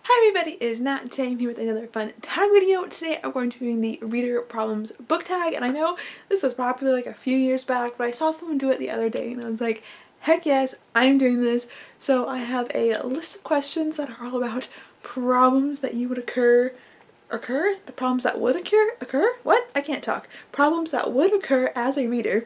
Hi everybody, it is Nat and today I'm here with another fun tag video. Today I'm going to be doing the Reader Problems book tag, and I know this was popular like a few years back, but I saw someone do it the other day and I was like, heck yes, I'm doing this. So I have a list of questions that are all about problems that you would the problems that would occur? What? I can't talk. Problems that would occur as a reader.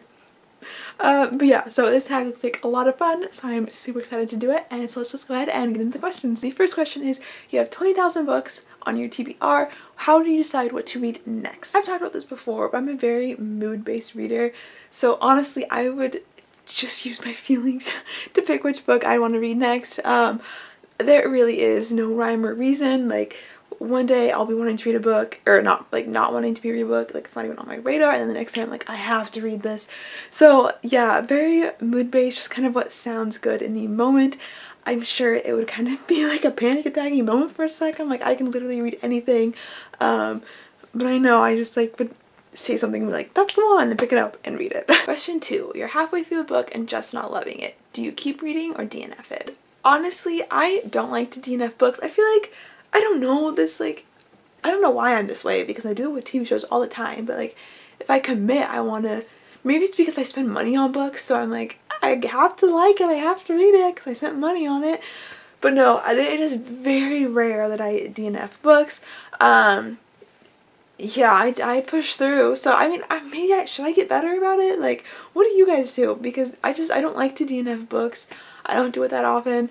But yeah, so this tag looks like a lot of fun, so I'm super excited to do it, and so let's just go ahead and get into the questions. The first question is, you have 20,000 books on your TBR, how do you decide what to read next? I've talked about this before, but I'm a very mood-based reader, so honestly I would just use my feelings to pick which book I want to read next. There really is no rhyme or reason. Like, one day I'll be wanting to read a book, or not wanting to read a book, like it's not even on my radar, and then the next day I'm like, I have to read this. So yeah, very mood-based, just kind of what sounds good in the moment. I'm sure it would kind of be like a panic attacking moment for a second, like I can literally read anything, but I know I just like would say something like, that's the one, and pick it up and read it. Question 2, you're halfway through a book and just not loving it. Do you keep reading or DNF it? Honestly, I don't like to DNF books. I feel like, I don't know, I don't know why I'm this way, because I do it with TV shows all the time, but like, if I commit, I want to, maybe it's because I spend money on books, so I'm like, I have to like it, I have to read it, because I spent money on it. But no, it is very rare that I DNF books. Yeah, I push through, so I mean, maybe should I get better about it? Like, what do you guys do? Because I don't like to DNF books. I don't do it that often.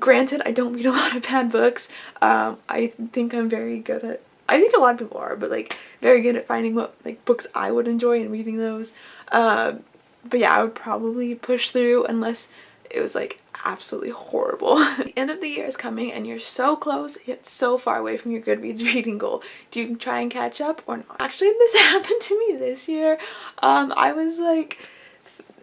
Granted, I don't read a lot of bad books. I think I'm very good at, I think a lot of people are, but like very good at finding what like books I would enjoy and reading those. But yeah, I would probably push through unless it was like absolutely horrible. The end of the year is coming and you're so close yet so far away from your Goodreads reading goal. Do you try and catch up or not? Actually, this happened to me this year. I was like,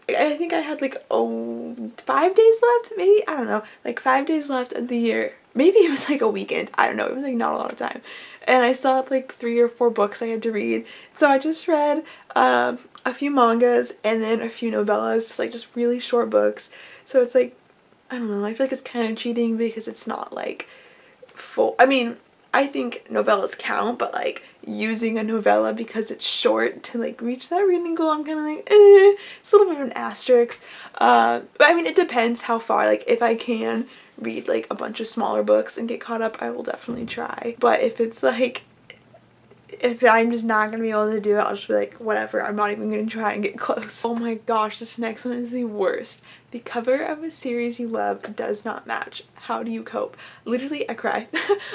I think I had like 5 days left, maybe, I don't know, like 5 days left of the year. Maybe it was like a weekend, I don't know, it was like not a lot of time, and I still had like 3 or 4 books I had to read. So I just read a few mangas and then a few novellas, like just really short books. So it's like, I don't know, I feel like it's kind of cheating because it's not like full. I mean, I think novellas count, but like using a novella because it's short to like reach that reading goal, I'm kind of like, it's a little bit of an asterisk. But I mean, it depends how far. Like, if I can read like a bunch of smaller books and get caught up, I will definitely try. But if it's like, if I'm just not gonna be able to do it, I'll just be like, whatever, I'm not even gonna try and get close. Oh my gosh, this next one is the worst. The cover of a series you love does not match. How do you cope? Literally, I cry.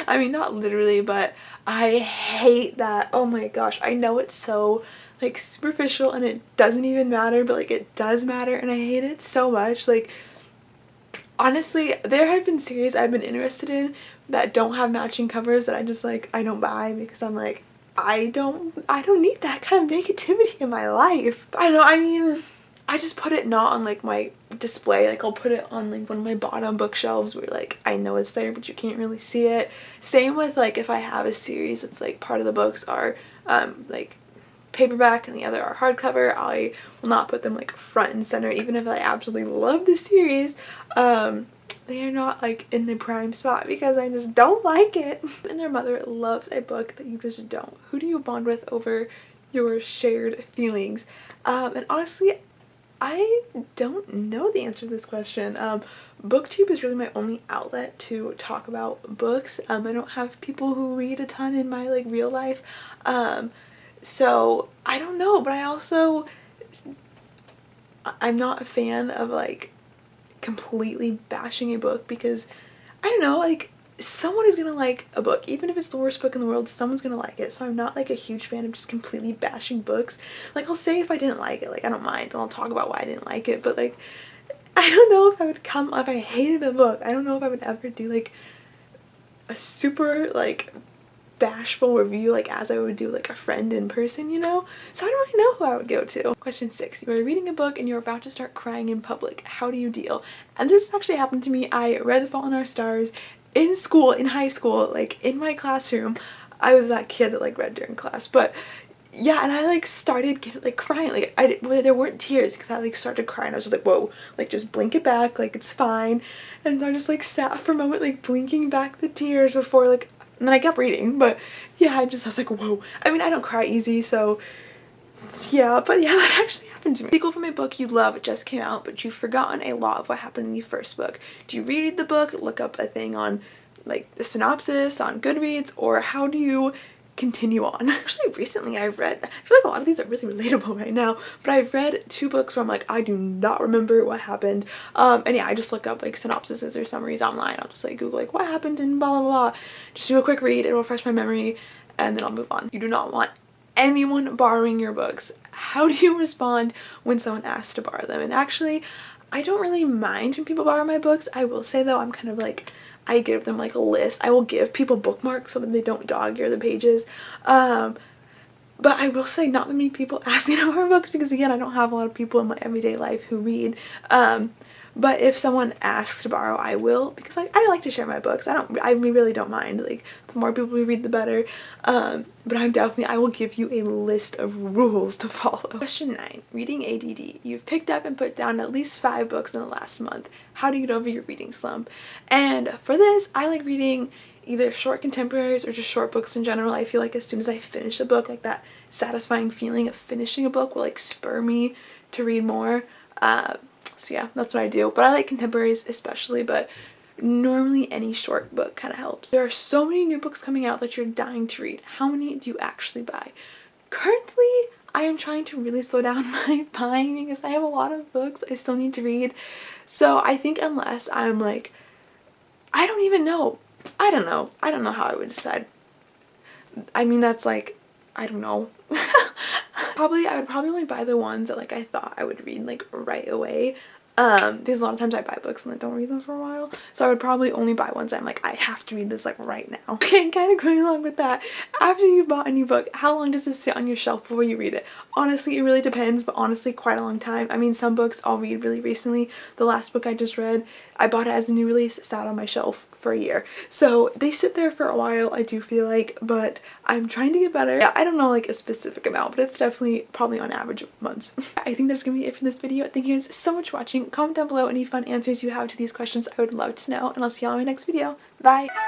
I mean, not literally, but I hate that. Oh my gosh, I know it's so like superficial and it doesn't even matter, but like it does matter, and I hate it so much. Like, honestly, there have been series I've been interested in that don't have matching covers that I just like, I don't buy, because I'm like, I don't need that kind of negativity in my life. I know, I mean, I just put it not on like my display, like I'll put it on like one of my bottom bookshelves where like I know it's there but you can't really see it. Same with like if I have a series that's like part of the books are like paperback and the other are hardcover, I will not put them like front and center even if I absolutely love the series. They are not like in the prime spot because I just don't like it. And their mother loves a book that you just don't. Who do you bond with over your shared feelings? And honestly, I don't know the answer to this question. BookTube is really my only outlet to talk about books. I don't have people who read a ton in my like real life. So I don't know, but I'm not a fan of like completely bashing a book, because I don't know, like someone is gonna like a book, even if it's the worst book in the world, someone's gonna like it. So I'm not like a huge fan of just completely bashing books. Like, I'll say if I didn't like it, like I don't mind, and I'll talk about why I didn't like it, but like I don't know if if I hated a book, I don't know if I would ever do like a super like bashful review like as I would do like a friend in person, you know? So I don't really know who I would go to. Question 6, you are reading a book and you're about to start crying in public. How do you deal? And this actually happened to me. I read The Fault in Our Stars in school, in high school, like in my classroom. I was that kid that like read during class, but yeah, and I like started getting like crying, like well, there weren't tears because I like started crying. I was just like, whoa, like just blink it back, like it's fine. And I just like sat for a moment like blinking back the tears before like, and then I kept reading. But yeah, I was like, whoa. I mean, I don't cry easy, so yeah, but yeah, that actually happened to me. The sequel for my book you love just came out, but you've forgotten a lot of what happened in the first book. Do you reread the book, look up a thing on like the synopsis on Goodreads, or how do you continue on? Actually, recently I read, I feel like a lot of these are really relatable right now, but I've read 2 books where I'm like, I do not remember what happened. And yeah, I just look up like synopsises or summaries online. I'll just like Google like what happened and blah blah blah. Just do a quick read, it'll refresh my memory, and then I'll move on. You do not want anyone borrowing your books. How do you respond when someone asks to borrow them? And actually, I don't really mind when people borrow my books. I will say though, I'm kind of like, I give them like a list. I will give people bookmarks so that they don't dog-ear the pages. But I will say not that many people ask me to borrow books because again, I don't have a lot of people in my everyday life who read. But if someone asks to borrow, I will, because I like to share my books. I really don't mind. Like, the more people who read, the better. But I will give you a list of rules to follow. Question 9, reading ADD. You've picked up and put down at least 5 books in the last month. How do you get over your reading slump? And for this, I like reading either short contemporaries or just short books in general. I feel like as soon as I finish a book, like that satisfying feeling of finishing a book will like spur me to read more. So yeah, that's what I do. But I like contemporaries especially, but normally any short book kind of helps. There are so many new books coming out that you're dying to read. How many do you actually buy? Currently, I am trying to really slow down my buying because I have a lot of books I still need to read. So I think unless I'm like, I don't even know. I don't know. I don't know how I would decide. I mean, that's like, I don't know. I would probably only buy the ones that like I thought I would read like right away. Because a lot of times I buy books and then don't read them for a while. So I would probably only buy ones I'm like, I have to read this like right now. Okay, kind of going along with that. After you've bought a new book, how long does it sit on your shelf before you read it? Honestly, it really depends, but honestly, quite a long time. I mean, some books I'll read really recently. The last book I just read, I bought it as a new release, it sat on my shelf for a year. So they sit there for a while, I do feel like, but I'm trying to get better. Yeah, I don't know like a specific amount, but it's definitely probably on average months. I think that's gonna be it for this video. Thank you guys so much for watching. Comment down below any fun answers you have to these questions. I would love to know, and I'll see y'all in my next video. Bye!